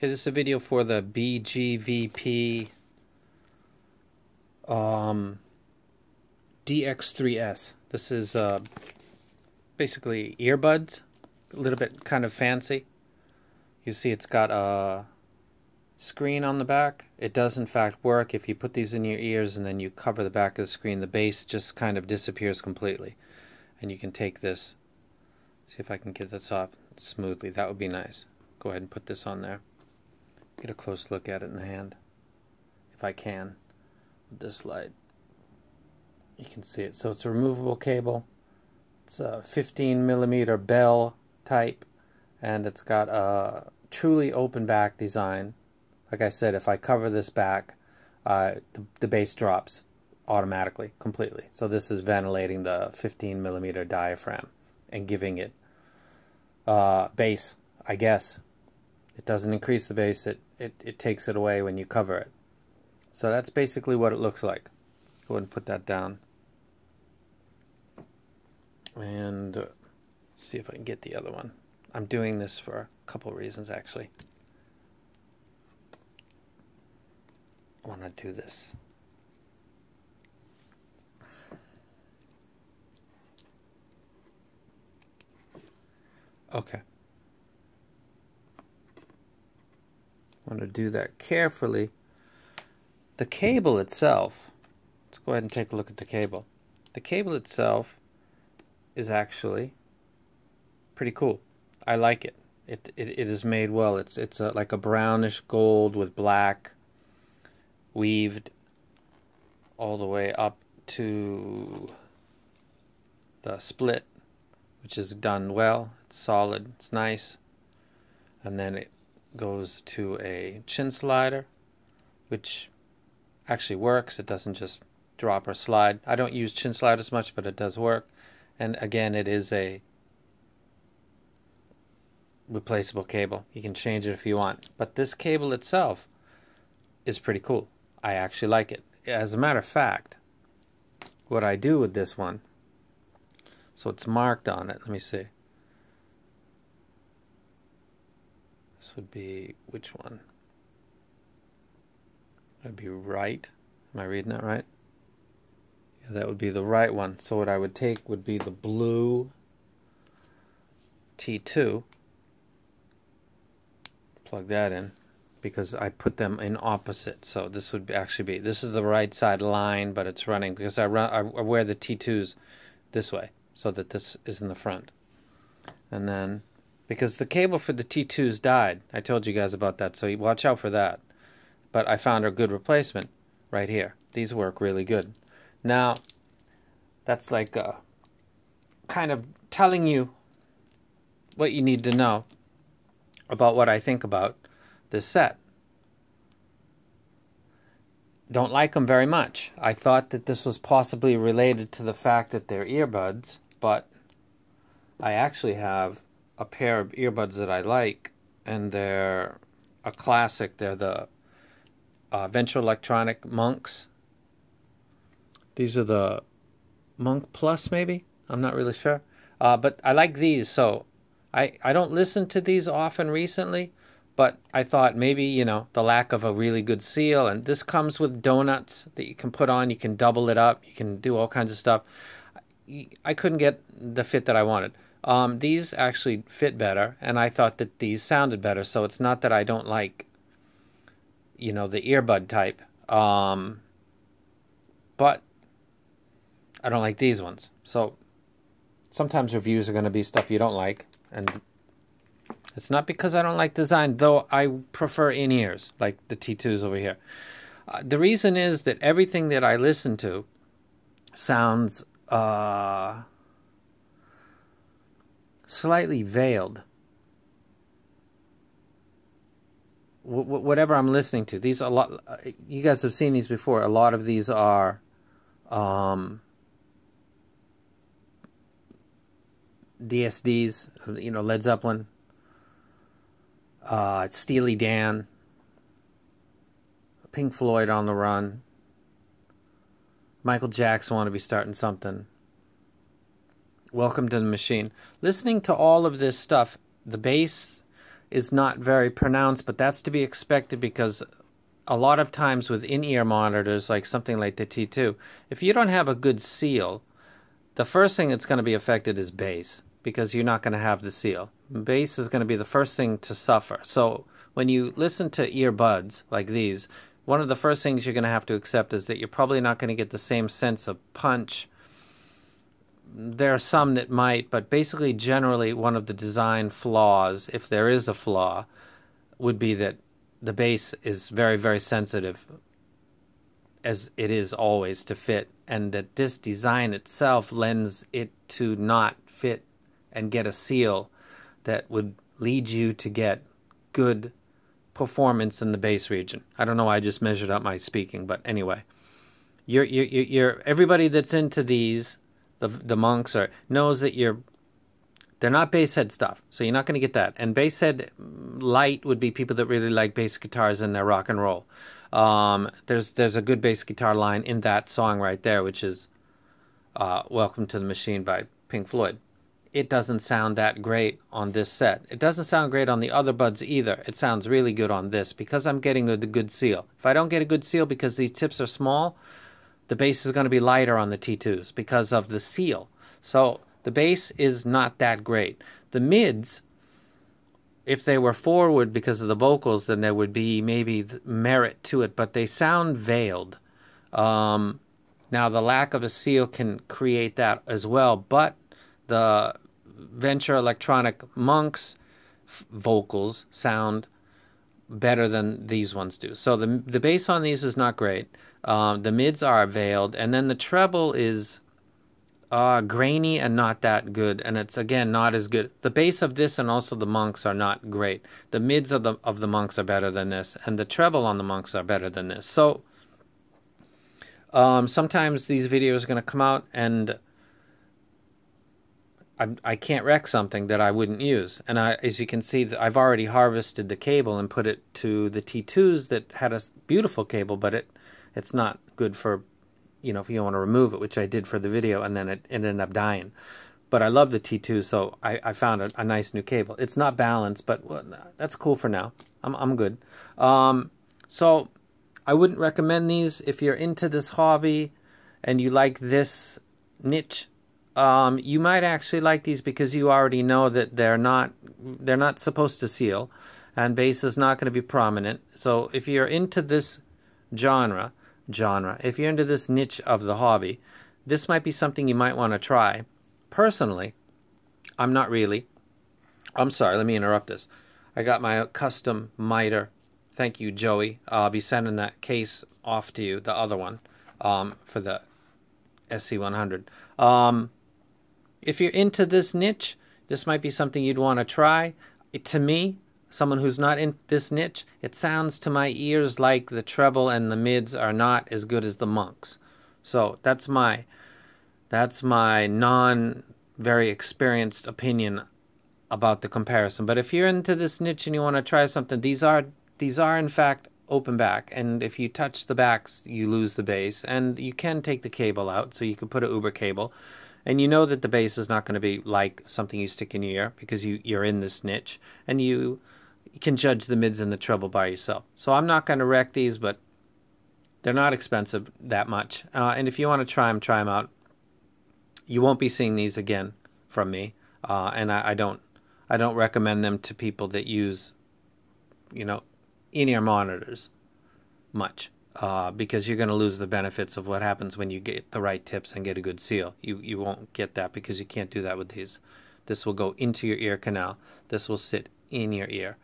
Okay, this is a video for the BGVP DX3s. This is basically earbuds, a little bit kind of fancy. You see it's got a screen on the back. It does in fact work. If you put these in your ears and then you cover the back of the screen, the bass just kind of disappears completely. And you can take this, see if I can get this off smoothly. That would be nice. Go ahead and put this on there. Get a close look at it in the hand, if I can, with this light. You can see it. So it's a removable cable. It's a 15mm bell type, and it's got a truly open back design. Like I said, if I cover this back, the bass drops automatically, completely. So this is ventilating the 15mm diaphragm and giving it bass, I guess. It doesn't increase the bass, it takes it away when you cover it. So that's basically what it looks like. Go ahead and put that down. And see if I can get the other one. I'm doing this for a couple reasons, actually. I want to do this. Okay. I want to do that carefully. The cable itself, let's go ahead and take a look at the cable. The cable itself is actually pretty cool. I like it. It is made well. It's like a brownish gold with black, weaved all the way up to the split, which is done well. It's solid. It's nice. And then it goes to a chin slider, which actually works. It doesn't just drop or slide. I don't use chin sliders much, but it does work. And again, it is a replaceable cable. You can change it if you want. But this cable itself is pretty cool. I actually like it. As a matter of fact, what I do with this one, so it's marked on it. Let me see. This would be, which one? That'd be right. Am I reading that right? Yeah, that would be the right one. So what I would take would be the blue T2. Plug that in, because I put them in opposite. So this would actually be, this is the right side line, but it's running because I wear the T2s this way so that this is in the front. And then, because the cable for the T2s died, I told you guys about that, so watch out for that. But I found a good replacement right here. These work really good. Now, that's like kind of telling you what you need to know about what I think about this set. Don't like them very much. I thought that this was possibly related to the fact that they're earbuds, but I actually have a pair of earbuds that I like, and they're a classic. They're the Ventral Electronic Monks. These are the Monk Plus, maybe? I'm not really sure. But I like these, so I don't listen to these often recently, but I thought maybe, you know, the lack of a really good seal, and this comes with donuts that you can put on. You can double it up. You can do all kinds of stuff. I couldn't get the fit that I wanted. These actually fit better, and I thought that these sounded better, so it's not that I don't like, you know, the earbud type, but I don't like these ones. So sometimes reviews are going to be stuff you don't like, and it's not because I don't like design, though I prefer in-ears, like the T2s over here. The reason is that everything that I listen to sounds slightly veiled. Whatever I'm listening to, these are a lot. You guys have seen these before. A lot of these are DSDs. You know, Led Zeppelin, Steely Dan, Pink Floyd, On the Run, Michael Jackson, Want to Be Starting Something, Welcome to the Machine. Listening to all of this stuff, the bass is not very pronounced, but that's to be expected because a lot of times with in-ear monitors, like something like the T2, if you don't have a good seal, the first thing that's going to be affected is bass, because you're not going to have the seal. Bass is going to be the first thing to suffer. So when you listen to earbuds like these, one of the first things you're going to have to accept is that you're probably not going to get the same sense of punch. There are some that might, but basically generally one of the design flaws, if there is a flaw, would be that the bass is very, very sensitive, as it is always, to fit, and that this design itself lends it to not fit and get a seal that would lead you to get good performance in the bass region. I don't know why I just measured up my speaking, but anyway, you're everybody that's into these, the monks knows that they're not bass head stuff, so you're not going to get that. And bass head light would be people that really like bass guitars in their rock and roll. There's a good bass guitar line in that song right there, which is Welcome to the Machine by Pink Floyd. It doesn't sound that great on this set. It doesn't sound great on the other buds either. It sounds really good on this because I'm getting the good seal. If I don't get a good seal because these tips are small, the bass is going to be lighter on the T2s because of the seal. So the bass is not that great. The mids, if they were forward because of the vocals, then there would be maybe merit to it, but they sound veiled. Now, the lack of a seal can create that as well, but the Venture Electronic Monks vocals sound better than these ones do. So the bass on these is not great. The mids are veiled, and then the treble is grainy and not that good, and it's again not as good. The bass of this and also the monks are not great. The mids of the monks are better than this, and the treble on the monks are better than this. So sometimes these videos are going to come out and I can't wreck something that I wouldn't use. And as you can see, I've already harvested the cable and put it to the T2s that had a beautiful cable, but it's not good for, if you want to remove it, which I did for the video, and then it ended up dying. But I love the T2, so I found a nice new cable. It's not balanced, but well, that's cool for now. I'm good. So I wouldn't recommend these if you're into this hobby and you like this niche. You might actually like these because you already know that they're not supposed to seal, and bass is not going to be prominent. So if you're into this genre, if you're into this niche of the hobby, this might be something you might want to try. Personally, I'm not really. I'm sorry, let me interrupt this. I got my custom miter. Thank you, Joey. I'll be sending that case off to you, the other one, for the SC100. If you're into this niche, this might be something you'd want to try. To me, someone who's not in this niche, it sounds to my ears like the treble and the mids are not as good as the monks. So that's my non very experienced opinion about the comparison. But if you're into this niche and you want to try something, these are in fact open back, and if you touch the backs, you lose the bass, and you can take the cable out, so you can put an Uber cable. And you know that the bass is not going to be like something you stick in your ear because you're in this niche, and you can judge the mids and the treble by yourself. So I'm not going to wreck these, but they're not expensive that much. And if you want to try them out. You won't be seeing these again from me, and I don't recommend them to people that use, in-ear monitors much. Because you're going to lose the benefits of what happens when you get the right tips and get a good seal. You won't get that because you can't do that with these. This will go into your ear canal. This will sit in your ear.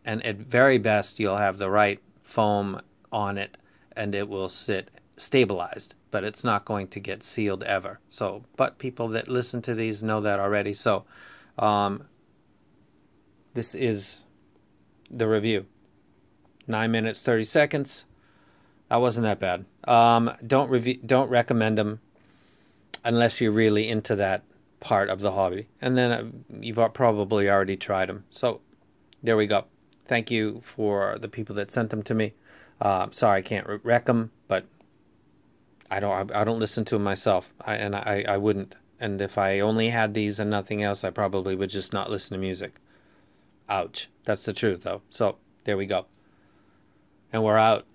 And at very best, you'll have the right foam on it, and it will sit stabilized. But it's not going to get sealed ever. So, but people that listen to these know that already. So, this is the review. 9 minutes, 30 seconds. That wasn't that bad. Don't recommend them unless you're really into that part of the hobby. And then you've probably already tried them. So there we go. Thank you for the people that sent them to me. Sorry I can't wreck them, but I don't listen to them myself. I wouldn't. And if I only had these and nothing else, I probably would just not listen to music. Ouch. That's the truth, though. So there we go. And we're out.